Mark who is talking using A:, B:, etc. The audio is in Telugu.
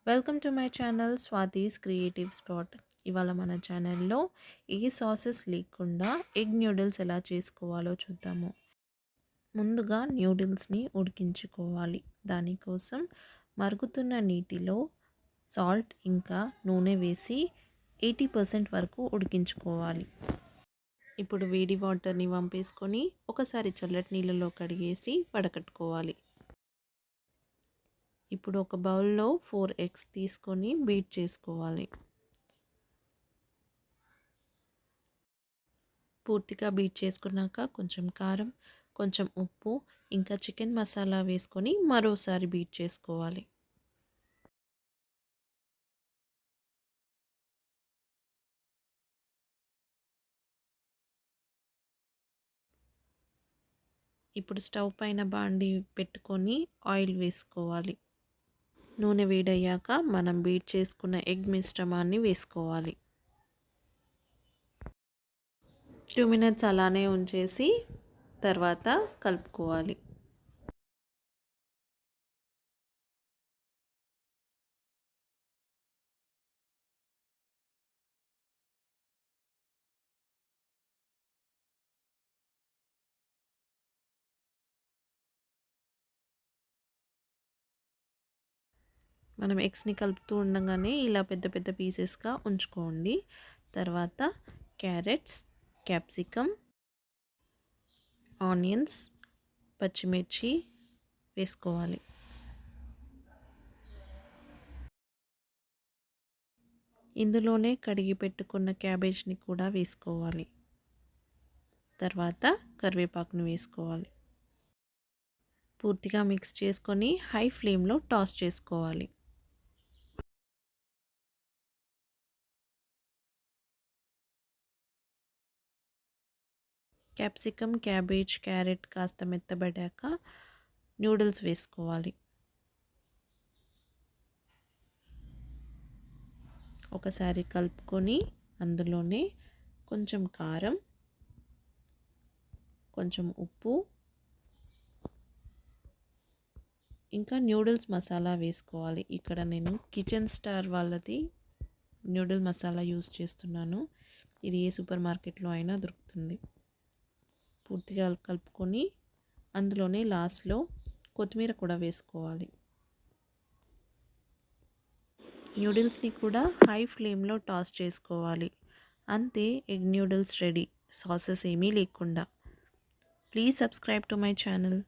A: Welcome to my channel Swathi's creative spot. ఇవాళ మన ఛానల్లో ఏ సాసెస్ లేకుండా ఎగ్ న్యూడిల్స్ ఎలా చేసుకోవాలో చూద్దాము. ముందుగా న్యూడిల్స్ని ఉడికించుకోవాలి. దానికోసం మరుగుతున్న నీటిలో సాల్ట్ ఇంకా నూనె వేసి 80% వరకు ఉడికించుకోవాలి. ఇప్పుడు వేడి వాటర్ని వంపేసుకొని ఒకసారి చల్లటి నీళ్ళలో కడిగేసి వడకట్టుకోవాలి. ఇప్పుడు ఒక బౌల్లో 4 ఎగ్స్ తీసుకొని బీట్ చేసుకోవాలి. పూర్తిగా బీట్ చేసుకున్నాక కొంచెం కారం, కొంచెం ఉప్పు ఇంకా చికెన్ మసాలా వేసుకొని మరోసారి బీట్ చేసుకోవాలి. ఇప్పుడు స్టవ్ పైన బాండి పెట్టుకొని ఆయిల్ వేసుకోవాలి. నూనె వేడయ్యాక మనం బీట్ చేసుకున్న ఎగ్ మిశ్రమాన్ని వేసుకోవాలి. 2 మినిట్స్ అలానే ఉంచేసి తర్వాత కలుపుకోవాలి. మనం ఎగ్స్ని కలుపుతూ ఉండగానే ఇలా పెద్ద పెద్ద పీసెస్గా ఉంచుకోండి. తర్వాత క్యారెట్స్, క్యాప్సికమ్, ఆనియన్స్, పచ్చిమిర్చి వేసుకోవాలి. ఇందులోనే కడిగి పెట్టుకున్న క్యాబేజ్ని కూడా వేసుకోవాలి. తర్వాత కరివేపాకుని వేసుకోవాలి. పూర్తిగా మిక్స్ చేసుకొని హై ఫ్లేమ్లో టాస్ చేసుకోవాలి. క్యాప్సికమ్, క్యాబేజ్, క్యారెట్ కాస్త మెత్తబడ్డాక నూడిల్స్ వేసుకోవాలి. ఒకసారి కలుపుకొని అందులోనే కొంచెం కారం, కొంచెం ఉప్పు ఇంకా న్యూడిల్స్ మసాలా వేసుకోవాలి. ఇక్కడ నేను కిచెన్ స్టార్ వాళ్ళది న్యూడిల్ మసాలా యూస్ చేస్తున్నాను. ఇది ఏ సూపర్ మార్కెట్లో అయినా దొరుకుతుంది. పూర్తిగా కలుపుకొని అందులోనే లాస్ట్లో కొత్తిమీర కూడా వేసుకోవాలి. న్యూడిల్స్ని కూడా హై ఫ్లేమ్లో టాస్ చేసుకోవాలి. అంతే, ఎగ్ న్యూడిల్స్ రెడీ, సాసెస్ ఏమీ లేకుండా. Please subscribe to my channel.